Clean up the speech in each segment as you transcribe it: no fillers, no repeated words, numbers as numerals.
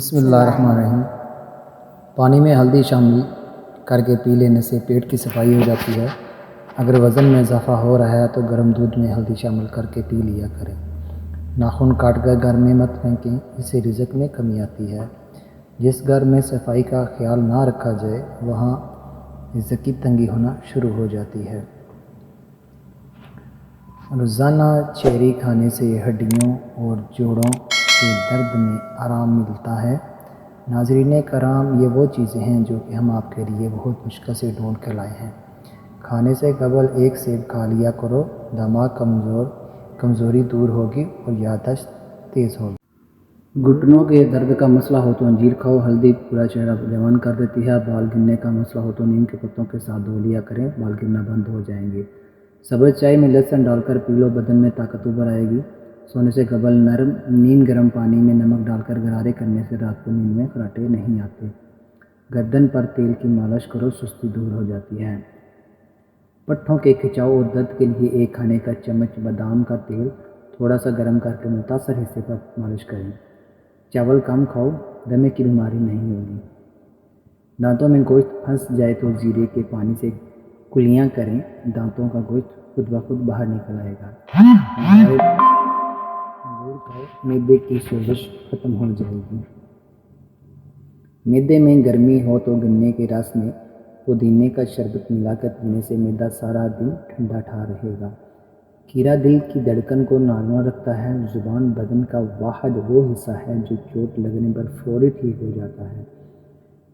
بسم اللہ الرحمن الرحیم۔ پانی میں ہلدی شامل کر کے پی لینے سے پیٹ کی صفائی ہو جاتی ہے۔ اگر وزن میں اضافہ ہو رہا ہے تو گرم دودھ میں ہلدی شامل کر کے پی لیا کریں۔ ناخن کاٹ کر گھر میں مت پھینکیں، اس سے رزق میں کمی آتی ہے۔ جس گھر میں صفائی کا خیال نہ رکھا جائے وہاں رزق کی تنگی ہونا شروع ہو جاتی ہے۔ روزانہ چیری کھانے سے ہڈیوں اور جوڑوں کے درد میں آرام ملتا ہے۔ ناظرین کرام، یہ وہ چیزیں ہیں جو کہ ہم آپ کے لیے بہت مشکل سے ڈھونڈ کر لائے ہیں۔ کھانے سے قبل ایک سیب کھا لیا کرو، دماغ کمزوری دور ہوگی اور یادداشت تیز ہوگی۔ گھٹنوں کے درد کا مسئلہ ہو تو انجیر کھاؤ، ہلدی پورا چہرہ جوان کر دیتی ہے۔ بال گرنے کا مسئلہ ہو تو نیم کے پتوں کے ساتھ دھو لیا کریں، بال گرنا بند ہو جائیں گے۔ سبز چائے میں لہسن ڈال کر پی لو، بدن میں طاقت ابھر آئے گی۔ سونے سے قبل نیم گرم پانی میں نمک ڈال کر غرارے کرنے سے رات کو نیند میں خراٹے نہیں آتے۔ گردن پر تیل کی مالش کرو، سستی دور ہو جاتی ہے۔ پٹھوں کے کھچاؤ اور درد کے لیے ایک کھانے کا چمچ بادام کا تیل تھوڑا سا گرم کر کے متاثر حصے پر مالش کریں۔ چاول کم کھاؤ، دمے کی بیماری نہیں ہوگی۔ دانتوں میں گوشت پھنس جائے تو زیرے کے پانی سے کلیاں کریں، دانتوں کا گوشت خود بخود باہر نکل آئے گا۔ انگور کھاؤ، معدے کی سوزش ختم ہو جائے گی۔ معدے میں گرمی ہو تو گنے کے رس میں پودینے کا شربت ملا کر پینے سے معدہ سارا دن ٹھنڈا ٹھار رہے گا۔ کھیرا دل کی دھڑکن کو نارمل رکھتا ہے۔ زبان بدن کا واحد وہ حصہ ہے جو چوٹ لگنے پر فوری ٹھیک ہو جاتا ہے۔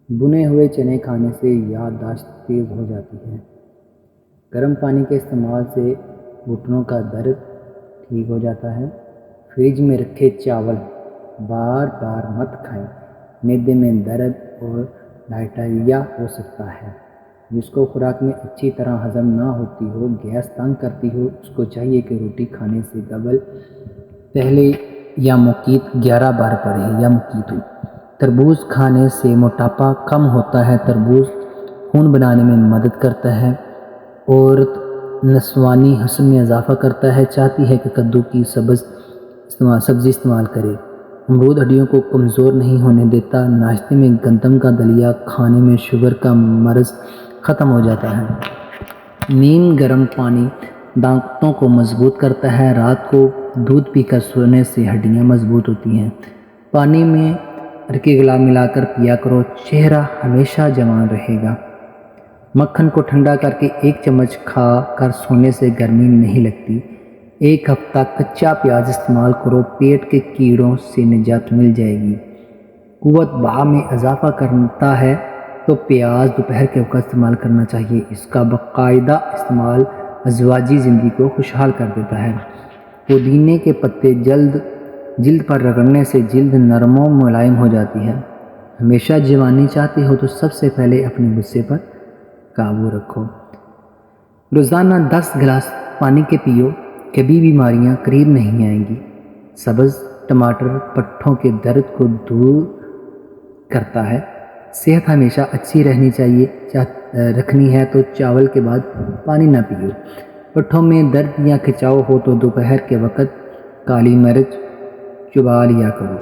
بنے ہوئے چنے کھانے سے یادداشت تیز ہو جاتی ہے۔ گرم پانی کے استعمال سے گھٹنوں کا درد ٹھیک ہو جاتا ہے۔ فریج میں رکھے چاول بار بار مت کھائیں، معدے میں درد اور ڈائریا ہو سکتا ہے۔ جس کو خوراک میں اچھی طرح ہضم نہ ہوتی ہو، گیس تنگ کرتی ہو، اس کو چاہیے کہ روٹی کھانے سے قبل پہلے یا مقیت 11 بار پڑھے یا مقیت ہو۔ تربوز کھانے سے موٹاپا کم ہوتا ہے۔ تربوز خون بنانے میں مدد کرتا ہے۔ عورت نسوانی حسن میں اضافہ کرتا ہے، چاہتی ہے کہ کدو کی سبزی استعمال کرے۔ امرود ہڈیوں کو کمزور نہیں ہونے دیتا۔ ناشتے میں گندم کا دلیا کھانے میں شوگر کا مرض ختم ہو جاتا ہے۔ نیم گرم پانی دانتوں کو مضبوط کرتا ہے۔ رات کو دودھ پی کر سونے سے ہڈیاں مضبوط ہوتی ہیں۔ پانی میں ارکی گلاب ملا کر پیا کرو، چہرہ ہمیشہ جوان رہے گا۔ مکھن کو ٹھنڈا کر کے ایک چمچ کھا کر سونے سے گرمی نہیں لگتی۔ ایک ہفتہ کچا پیاز استعمال کرو، پیٹ کے کیڑوں سے نجات مل جائے گی۔ قوت بہا میں اضافہ کرتا ہے تو پیاز دوپہر کے وقت استعمال کرنا چاہیے۔ اس کا باقاعدہ استعمال ازواجی زندگی کو خوشحال کر دیتا ہے۔ پودینے کے پتے جلد پر رگڑنے سے جلد نرم و ملائم ہو جاتی ہے۔ ہمیشہ جوانی چاہتے ہو تو سب سے پہلے اپنے غصے پر قابو رکھو۔ روزانہ 10 گلاس پانی کے پیو، کبھی بیماریاں قریب نہیں آئیں گی۔ سبز ٹماٹر پٹھوں کے درد کو دور کرتا ہے۔ صحت ہمیشہ اچھی رکھنی ہے تو چاول کے بعد پانی نہ پیو۔ پٹھوں میں درد یا کھچاؤ ہو تو دوپہر کے وقت کالی مرچ چبا لیا کرو۔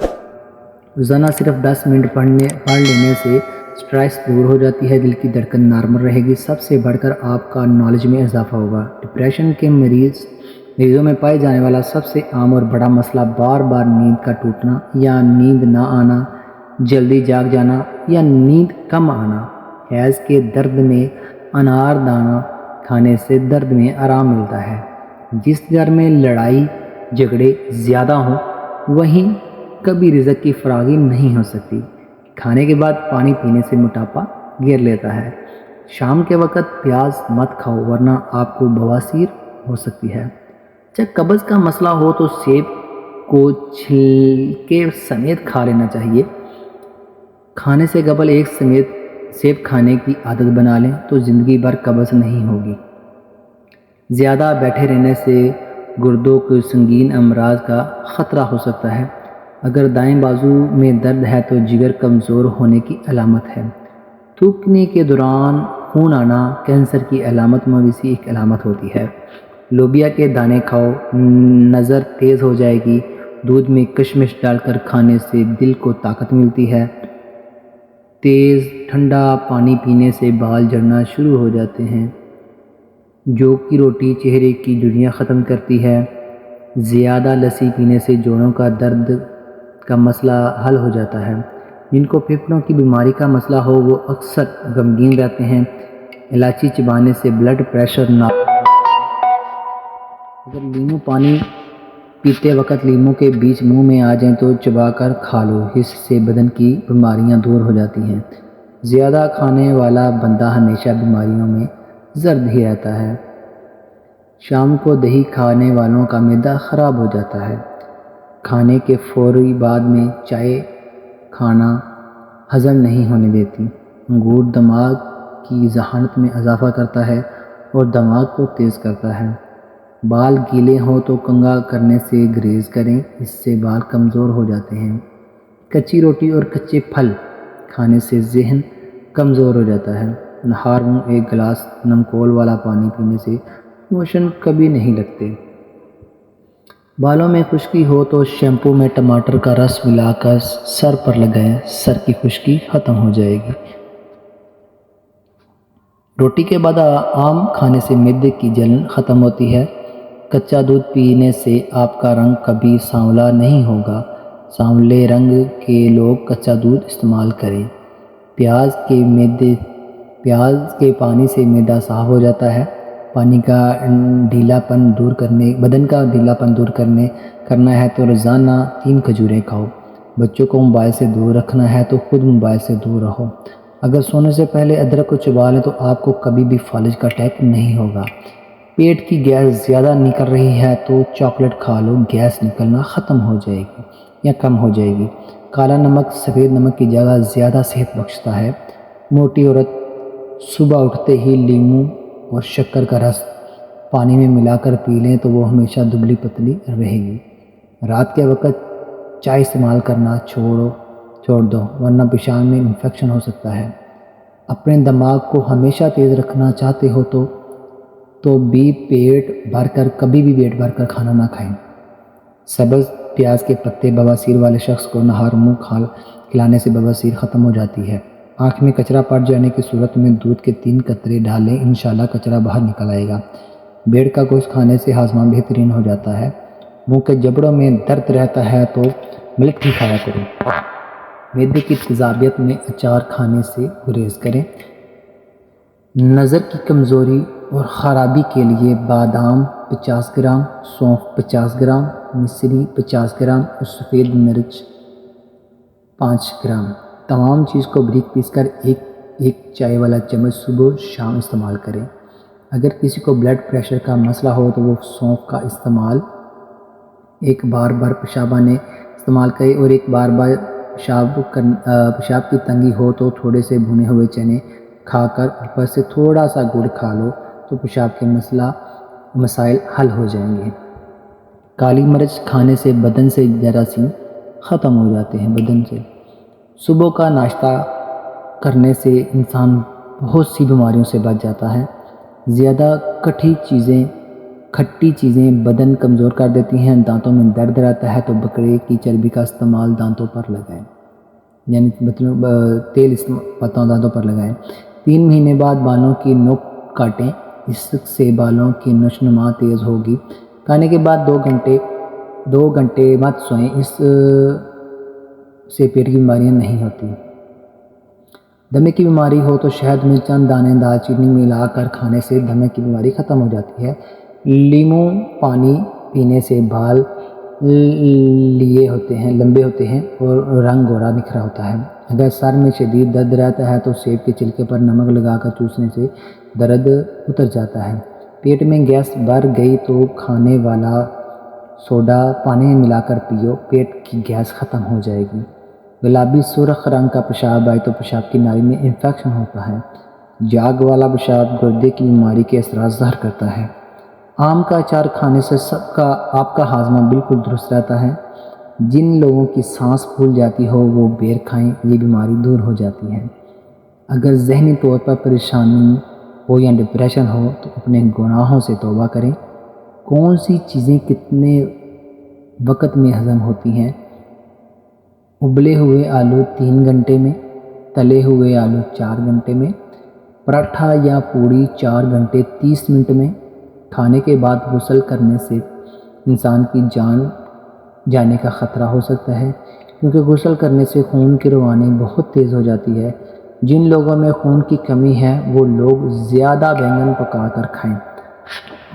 روزانہ صرف 10 منٹ پڑھ لینے سے سٹریس دور ہو جاتی ہے، دل کی دھڑکن نارمل رہے گی۔ سب سے بڑھ کر آپ کا نالج میں اضافہ ہوگا۔ ڈپریشن کے مریضوں میں پائے جانے والا سب سے عام اور بڑا مسئلہ بار بار نیند کا ٹوٹنا یا نیند نہ آنا، جلدی جاگ جانا یا نیند کم آنا۔ حیض کے درد میں انار دانہ کھانے سے درد میں آرام ملتا ہے۔ جس گھر میں لڑائی جھگڑے زیادہ ہوں وہیں کبھی رزق کی فراغی نہیں ہو سکتی۔ کھانے کے بعد پانی پینے سے موٹاپا گھیر لیتا ہے۔ شام کے وقت پیاز مت کھاؤ ورنہ آپ کو بواسیر ہو سکتی ہے۔ جب قبض کا مسئلہ ہو تو سیب کو چھلکے سمیت کھا لینا چاہیے۔ کھانے سے قبل ایک سیب کھانے کی عادت بنا لیں تو زندگی بھر قبض نہیں ہوگی۔ زیادہ بیٹھے رہنے سے گردوں کے سنگین امراض کا خطرہ ہو سکتا ہے۔ اگر دائیں بازو میں درد ہے تو جگر کمزور ہونے کی علامت ہے۔ تھوکنے کے دوران خون آنا کینسر کی علامت میں سے ایک علامت ہوتی ہے۔ لوبیا کے دانے کھاؤ، نظر تیز ہو جائے گی۔ دودھ میں کشمش ڈال کر کھانے سے دل کو طاقت ملتی ہے۔ تیز ٹھنڈا پانی پینے سے بال جھڑنا شروع ہو جاتے ہیں۔ جو کی روٹی چہرے کی جھریاں ختم کرتی ہے۔ زیادہ لسی پینے سے جوڑوں کا درد کا مسئلہ حل ہو جاتا ہے۔ جن کو پھیپھڑوں کی بیماری کا مسئلہ ہو وہ اکثر غمگین رہتے ہیں۔ الائچی چبانے سے بلڈ پریشر اگر لیمو پانی پیتے وقت لیمو کے بیج منہ میں آ جائیں تو چبا کر کھا لو، اس سے بدن کی بیماریاں دور ہو جاتی ہیں۔ زیادہ کھانے والا بندہ ہمیشہ بیماریوں میں زرد ہی رہتا ہے۔ شام کو دہی کھانے والوں کا معدہ خراب ہو جاتا ہے۔ کھانے کے فوری بعد میں چائے کھانا ہضم نہیں ہونے دیتی۔ انگور دماغ کی ذہانت میں اضافہ کرتا ہے اور دماغ کو تیز کرتا ہے۔ بال گیلے ہوں تو کنگھا کرنے سے گریز کریں، اس سے بال کمزور ہو جاتے ہیں۔ کچی روٹی اور کچے پھل کھانے سے ذہن کمزور ہو جاتا ہے۔ نہار منہ ایک گلاس نمکول والا پانی پینے سے موشن کبھی نہیں لگتے۔ بالوں میں خشکی ہو تو شیمپو میں ٹماٹر کا رس ملا کر سر پر لگائیں، سر کی خشکی ختم ہو جائے گی۔ روٹی کے بعد آم کھانے سے معدے کی جلن ختم ہوتی ہے۔ کچا دودھ پینے سے آپ کا رنگ کبھی سانولا نہیں ہوگا۔ سانولے رنگ کے لوگ کچا دودھ استعمال کریں۔ پیاز کے پانی سے معدہ صاف ہو جاتا ہے۔ بدن کا ڈھیلا پن دور کرنا ہے تو روزانہ 3 کھجوریں کھاؤ۔ بچوں کو موبائل سے دور رکھنا ہے تو خود موبائل سے دور رہو۔ اگر سونے سے پہلے ادرک کو چبا لیں تو آپ کو کبھی بھی فالج کا اٹیک نہیں ہوگا۔ پیٹ کی گیس زیادہ نکل رہی ہے تو چاکلیٹ کھا لو، گیس نکلنا ختم ہو جائے گی یا کم ہو جائے گی۔ کالا نمک سفید نمک کی جگہ زیادہ صحت بخشتا ہے۔ موٹی عورت صبح اٹھتے ہی لیموں اور شکر کا رس پانی میں ملا کر پی لیں تو وہ ہمیشہ دبلی پتلی رہے گی۔ رات کے وقت چائے استعمال کرنا چھوڑ دو ورنہ پیشاب میں انفیکشن ہو سکتا ہے۔ اپنے دماغ کو ہمیشہ تیز رکھنا چاہتے ہو تو بھی کبھی بھی پیٹ بھر کر کھانا نہ کھائیں۔ سبز پیاز کے پتے بواسیر والے شخص کو نہار منہ کھلانے سے بواسیر ختم ہو جاتی ہے۔ آنکھ میں کچرا پڑ جانے کی صورت میں دودھ کے 3 قطرے ڈالیں، انشاءاللہ کچرا باہر نکل آئے گا۔ بھیڑ کا گوشت کھانے سے ہاضمہ بہترین ہو جاتا ہے۔ منہ کے جبڑوں میں درد رہتا ہے تو ملٹھی کھایا کریں۔ معدے کی تیزابیت میں اچار کھانے سے گریز کریں۔ نظر کی کمزوری اور خرابی کے لیے بادام 50 گرام، سونف 50 گرام، مصری 50 گرام اور سفید مرچ 5 گرام تمام چیز کو باریک پیس کر ایک چائے والا چمچ صبح شام استعمال کریں۔ اگر کسی کو بلڈ پریشر کا مسئلہ ہو تو وہ سونف کا استعمال ایک بار پیشابانے استعمال کرے اور ایک بار پیشاب کی تنگی ہو تو تھوڑے سے بھنے ہوئے چنے کھا کر اوپر سے تھوڑا سا گڑ کھا لو تو پیشاب کے مسائل حل ہو جائیں گے۔ کالی مرچ کھانے سے بدن سے جراثیم ختم ہو جاتے ہیں۔ صبح کا ناشتہ کرنے سے انسان بہت سی بیماریوں سے بچ جاتا ہے۔ زیادہ کھٹی چیزیں بدن کمزور کر دیتی ہیں۔ دانتوں میں درد رہتا ہے تو بکرے کی چربی کا استعمال دانتوں پر لگائیں، یعنی تیل دانتوں پر لگائیں۔ 3 مہینے بعد بالوں کی نوک کاٹیں، اس سے بالوں کی نشوونما تیز ہوگی۔ کھانے کے بعد 2 گھنٹے مت سوئیں، اس سے پیٹ کی بیماریاں نہیں ہوتی۔ دمے کی بیماری ہو تو شہد میں چند دانے دال چینی ملا کر کھانے سے دمے کی بیماری ختم ہو جاتی ہے۔ لیمو پانی پینے سے بال لمبے ہوتے ہیں اور رنگ گورا نکھرا ہوتا ہے۔ اگر سر میں شدید درد رہتا ہے تو سیب کے چھلکے پر نمک لگا کر چوسنے سے درد اتر جاتا ہے۔ پیٹ میں گیس بڑھ گئی تو کھانے والا سوڈا پانی میں ملا کر پیو، پیٹ کی گیس ختم ہو جائے گی۔ گلابی سرخ رنگ کا پیشاب آئے تو پیشاب کی نالی میں انفیکشن ہوتا ہے۔ جاگ والا پیشاب گردے کی بیماری کے اثرات ظاہر کرتا ہے۔ آم کا اچار کھانے سے آپ کا ہاضمہ بالکل درست رہتا ہے۔ جن لوگوں کی سانس پھول جاتی ہو وہ بیر کھائیں، یہ بیماری دور ہو جاتی ہے۔ اگر ذہنی طور پر پریشانی ہو یا ڈپریشن ہو تو اپنے گناہوں سے توبہ کریں۔ کون سی چیزیں کتنے وقت میں ہضم ہوتی ہیں۔ ابلے ہوئے آلو 3 گھنٹے میں، تلے ہوئے آلو 4 گھنٹے میں، پراٹھا یا پوڑی 4 گھنٹے 30 منٹ میں۔ کھانے کے بعد غسل کرنے سے انسان کی جان جانے کا خطرہ ہو سکتا ہے، کیونکہ غسل کرنے سے خون کی روانی بہت تیز ہو جاتی ہے۔ جن لوگوں میں خون کی کمی ہے وہ لوگ زیادہ بینگن پکا کر کھائیں۔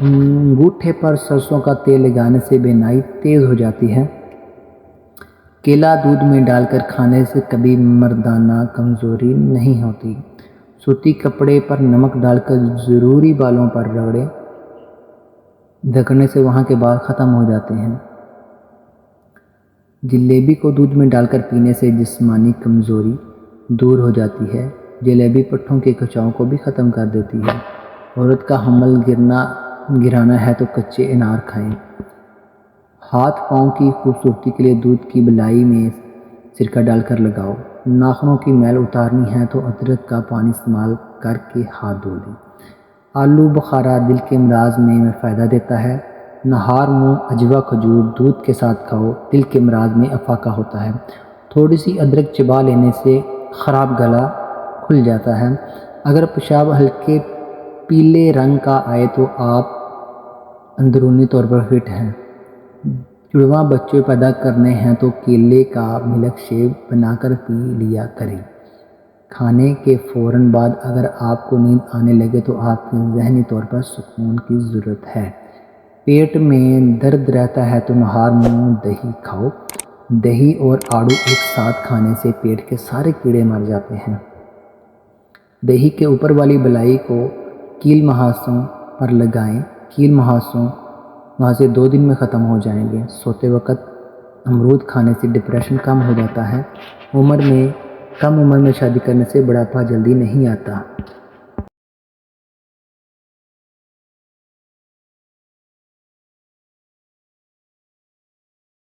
انگوٹھے پر سرسوں کا تیل لگانے سے بینائی تیز ہو جاتی ہے۔ کیلا دودھ میں ڈال کر کھانے سے کبھی مردانہ کمزوری نہیں ہوتی۔ سوتی کپڑے پر نمک ڈال کر ضروری بالوں پر رگڑنے سے وہاں کے بال ختم ہو جاتے ہیں۔ جلیبی کو دودھ میں ڈال کر پینے سے جسمانی کمزوری دور ہو جاتی ہے۔ جلیبی پٹھوں کے کھچاؤ کو بھی ختم کر دیتی ہے۔ عورت کا حمل گرانا ہے تو کچے انار کھائیں۔ ہاتھ پاؤں کی خوبصورتی کے لیے دودھ کی بلائی میں سرکہ ڈال کر لگاؤ۔ ناخنوں کی میل اتارنی ہے تو ادرک کا پانی استعمال کر کے ہاتھ دھو لیں۔ آلو بخارا دل کے امراض میں فائدہ دیتا ہے۔ نہار منہ اجوا کھجور دودھ کے ساتھ کھاؤ، دل کے امراض میں افاقہ ہوتا ہے۔ تھوڑی سی ادرک چبا لینے سے خراب گلا کھل جاتا ہے۔ اگر پیشاب ہلکے پیلے رنگ کا آئے تو آپ اندرونی طور پر فٹ ہیں۔ جڑواں بچے پیدا کرنے ہیں تو کیلے کا ملک شیک بنا کر پی لیا کریں۔ کھانے کے فوراً بعد اگر آپ کو نیند آنے لگے تو آپ کو ذہنی طور پر سکون کی ضرورت ہے۔ پیٹ میں درد رہتا ہے تو نہار منہ دہی کھاؤ۔ دہی اور آڑو ایک ساتھ کھانے سے پیٹ کے سارے کیڑے مر جاتے ہیں۔ دہی کے اوپر والی بلائی کو کیل مہاسوں پر لگائیں۔ کیل مہاسوں وہاں سے 2 دن میں ختم ہو جائیں گے۔ سوتے وقت امرود کھانے سے ڈپریشن کم ہو جاتا ہے۔ کم عمر میں شادی کرنے سے بڑھاپا جلدی نہیں آتا۔